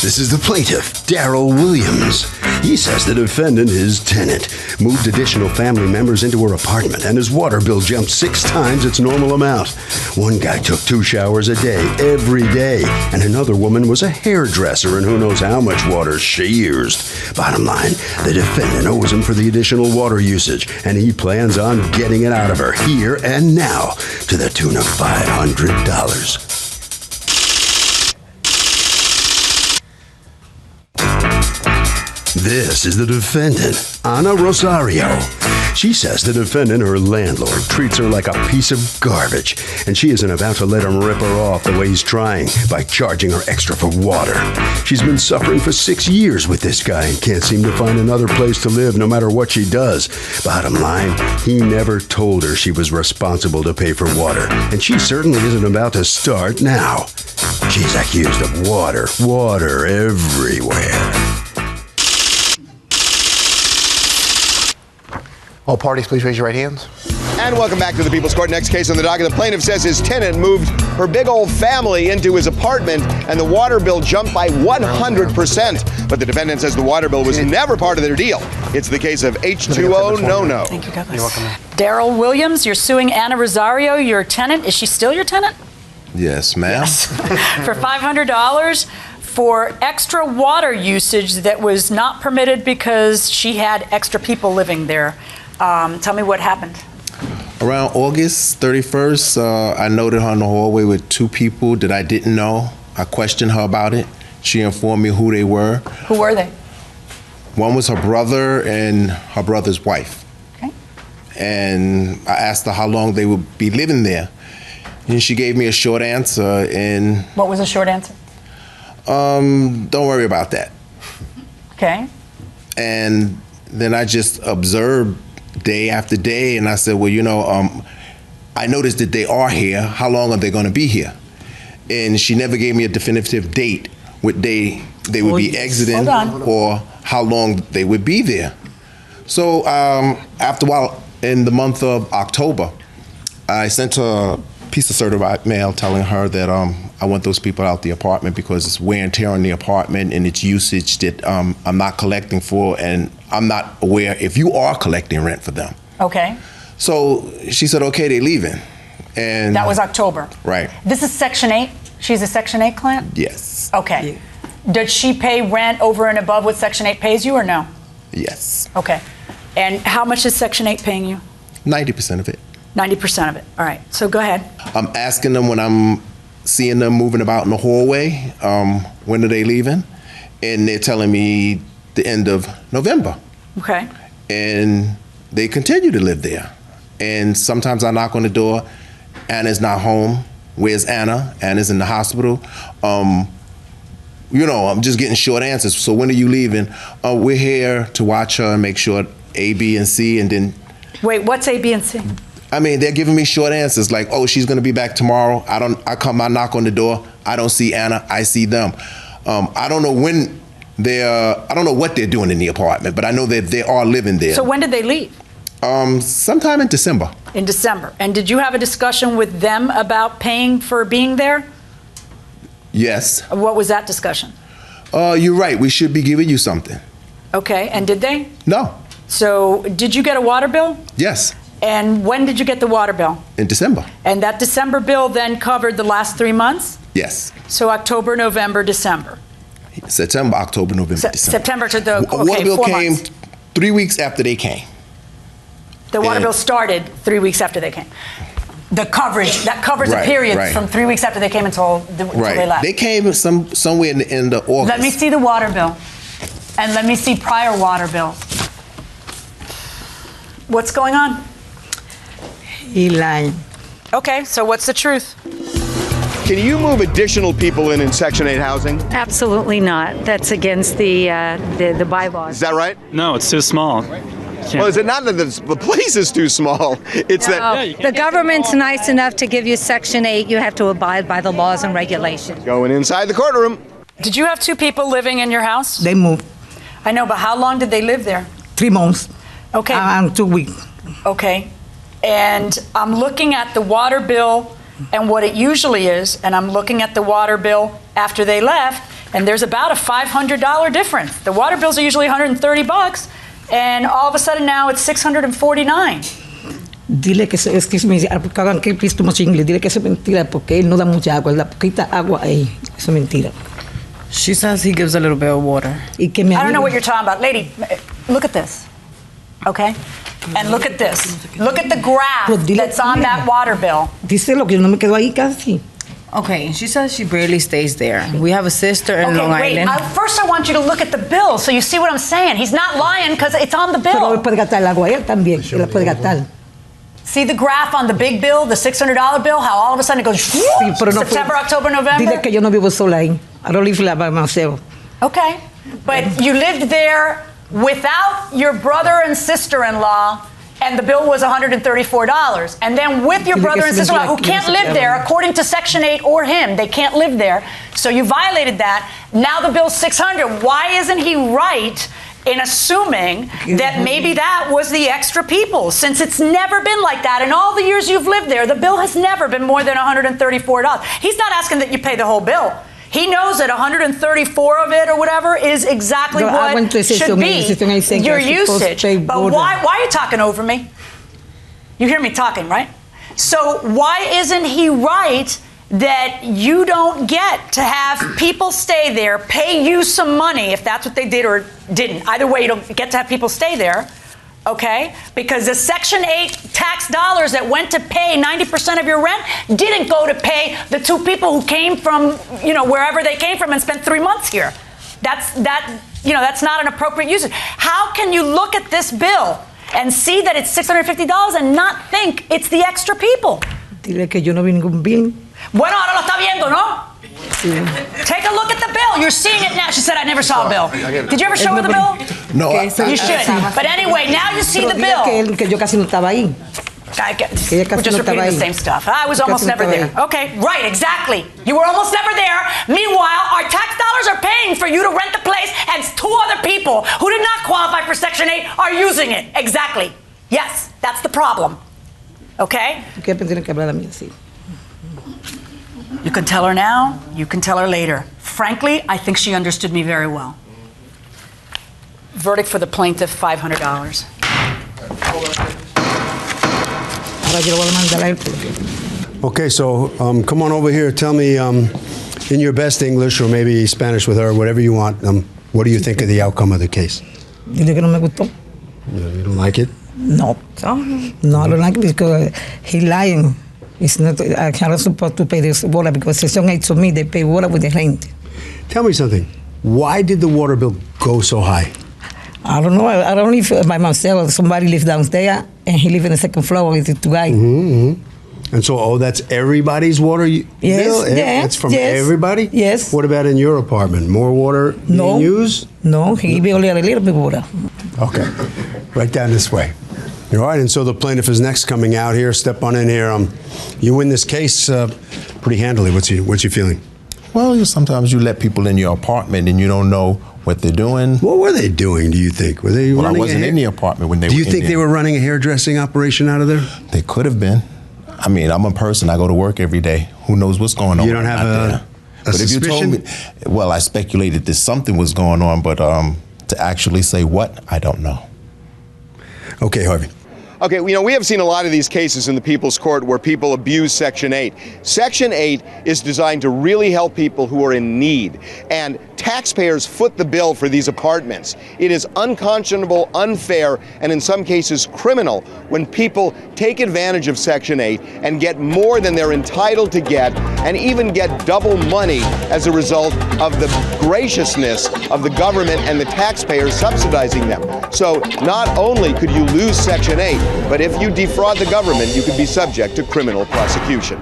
This is the plaintiff, Daryl Williams. He says the defendant, his tenant, moved additional family members into her apartment, and his water bill jumped 6 times its normal amount. One guy took 2 showers a day, every day, and another woman was a hairdresser, and who knows how much water she used. Bottom line, the defendant owes him for the additional water usage, and he plans on getting it out of her here and now to the tune of $500. This is the defendant, Ana Rosario. She says the defendant, her landlord, treats her like a piece of garbage, and she isn't about to let him rip her off the way he's trying by charging her extra for water. She's been suffering for 6 years with this guy and can't seem to find another place to live no matter what she does. Bottom line, he never told her she was responsible to pay for water, and she certainly isn't about to start now. She's accused of water everywhere. All parties, please raise your right hands. And welcome back to the People's Court. Next case on the docket. The plaintiff says his tenant moved her big old family into his apartment and the water bill jumped by 100%. But the defendant says the water bill was never part of their deal. It's the case of H2O no-no. Thank you, God bless. You're welcome. Daryl Williams, you're suing Ana Rosario, your tenant. Is she still your tenant? Yes, ma'am. Yes. For $500 for extra water usage that was not permitted because she had extra people living there. Tell me what happened. Around August 31st, I noted her in the hallway with 2 people that I didn't know. I questioned her about it. She informed me who they were. Who were they? One was her brother and her brother's wife. Okay. And I asked her how long they would be living there. And she gave me a short answer. And what was the short answer? Don't worry about that. Okay. And then I just observed day after day, and I said, well, you know, I noticed that they are here. How long are they going to be here? And she never gave me a definitive date, what day they would be exiting or how long they would be there. So after a while, in the month of October, I sent her a piece of certified mail telling her that I want those people out the apartment because it's wear and tear on the apartment and it's usage that I'm not collecting for, and I'm not aware if you are collecting rent for them. Okay. So she said, okay, they're leaving. And that was October. Right. This is Section 8? She's a Section 8 client? Yes. Okay. Yeah. Does she pay rent over and above what Section 8 pays you or no? Yes. Okay. And how much is Section 8 paying you? 90% of it. 90% of it. All right. So go ahead. I'm asking them when I'm seeing them moving about in the hallway, when are they leaving? And they're telling me the end of November. Okay. And they continue to live there. And sometimes I knock on the door, Anna's not home. Where's Anna? Anna's in the hospital. You know, I'm just getting short answers. So when are you leaving? We're here to watch her and make sure A, B, and C, and then... Wait, what's A, B, and C? I mean, they're giving me short answers like, oh, she's gonna be back tomorrow. I knock on the door, I don't see Anna, I see them. I don't know when I don't know what they're doing in the apartment, but I know that they are living there. So when did they leave? Sometime in December. In December. And did you have a discussion with them about paying for being there? Yes. What was that discussion? You're right, we should be giving you something. Okay, and did they? No. So did you get a water bill? Yes. And when did you get the water bill? In December. And that December bill then covered the last 3 months? Yes. So October, November, December. September, October, November, December. September to the, okay, water bill 4 came months. 3 weeks after they came. The water bill started 3 weeks after they came. The coverage, that covers a period from 3 weeks after they came until they left. They came somewhere in the end of August. Let me see the water bill. And let me see prior water bills. What's going on? He lying. Okay, so what's the truth? Can you move additional people in Section 8 housing? Absolutely not. That's against the bylaws. Is that right? No, it's too small. Well, is it not that the place is too small? It's that the government's nice enough to give you Section 8. You have to abide by the laws and regulations. Going inside the courtroom. Did you have 2 people living in your house? They moved. I know, but how long did they live there? 3 months. Okay. 2 weeks. Okay. And I'm looking at the water bill and what it usually is, and I'm looking at the water bill after they left, And there's about a $500 difference. The water bills are usually $130, and all of a sudden now it's $649. Dile que es que me hagan que pisto mucho inglés. Dile que es mentira porque él no da mucha agua. Da poquita agua ahí. Eso es mentira. She says he gives a little bit of water. Y que me I don't know what you're talking about. Lady, look at this, okay? And look at this. Look at the graph that's on that water bill. Dice lo que yo no me quedo ahí casi. Okay, she says she barely stays there. We have a sister in Long Island. First I want you to look at the bill so you see what I'm saying. He's not lying because it's on the Pero bill. él puede gastar el agua él también. Él la puede gastar. See the graph on the big bill, the $600 bill, how all of a sudden it goes Sí, pero no September, October, November? Dile que yo no vivo sola ahí. I don't live by myself. Okay, but you lived there without your brother and sister-in-law, and the bill was $134. And then with your brother and sister-in-law, who can't live there, according to Section 8 or him, they can't live there. So you violated that. Now the bill's $600. Why isn't he right in assuming that maybe that was the extra people, since it's never been like that? In all the years you've lived there, the bill has never been more than $134. He's not asking that you pay the whole bill. He knows that 134 of it or whatever is exactly what should be your usage. But why are you talking over me? You hear me talking, right? So why isn't he right that you don't get to have people stay there, pay you some money, if that's what they did or didn't? Either way, you don't get to have people stay there. Okay? Because the Section 8 tax dollars that went to pay 90% of your rent didn't go to pay the two people who came from, wherever they came from and spent 3 months here. That's not an appropriate usage. How can you look at this bill and see that it's $650 and not think it's the extra people? Dile que yo no vi ningún bill. Bueno, ahora lo está viendo, ¿no? Sí. Take a look at the bill. You're seeing it now. She said, I never saw a bill. Did you ever show her the bill? No. You should. But anyway, now you see the bill. Que yo casi no estaba ahí. We're just repeating the same stuff. I was almost never there. Okay, right, exactly. You were almost never there. Meanwhile, our tax dollars are paying for you to rent the place, and two other people who did not qualify for Section 8 are using it. Exactly. Yes, that's the problem. Okay? You can tell her now, you can tell her later. Frankly, I think she understood me very well. Verdict for the plaintiff, $500. Okay, so come on over here. Tell me in your best English, or maybe Spanish with her, whatever you want, what do you think of the outcome of the case? Dile que no me gustó. You don't like it? No. No, I don't like it because he lying. It's not, I'm not supposed to pay this water because Section 8 to me, they pay water with the rent. Tell me something. Why did the water bill go so high? I don't know. I don't live by myself. Somebody lives downstairs, and he lives in the second floor with the two guys. And so, that's everybody's water bill? Yeah, that's from everybody? Yes. What about in your apartment? More water being used? No, he only had a little bit of water. Okay. Right down this way. All right, and so the plaintiff is next coming out here. Step on in here. You win this case pretty handily. What's your feeling? Well, sometimes you let people in your apartment and you don't know what they're doing. What were they doing, do you think? Were they Well, I running wasn't in the apartment when they were Do you in think there. they were running a hairdressing operation out of there? They could have been. I mean, I'm a person. I go to work every day. Who knows what's going on? You don't have a But if you told me, well, I speculated that something was going on, but to actually say what, I don't know. Okay, Harvey. Okay, we have seen a lot of these cases in the People's Court where people abuse Section 8. Section 8 is designed to really help people who are in need, and taxpayers foot the bill for these apartments. It is unconscionable, unfair, and in some cases criminal when people take advantage of Section 8 and get more than they're entitled to get, and even get double money as a result of the graciousness of the government and the taxpayers subsidizing them. So not only could you lose Section 8, but if you defraud the government, you could be subject to criminal prosecution.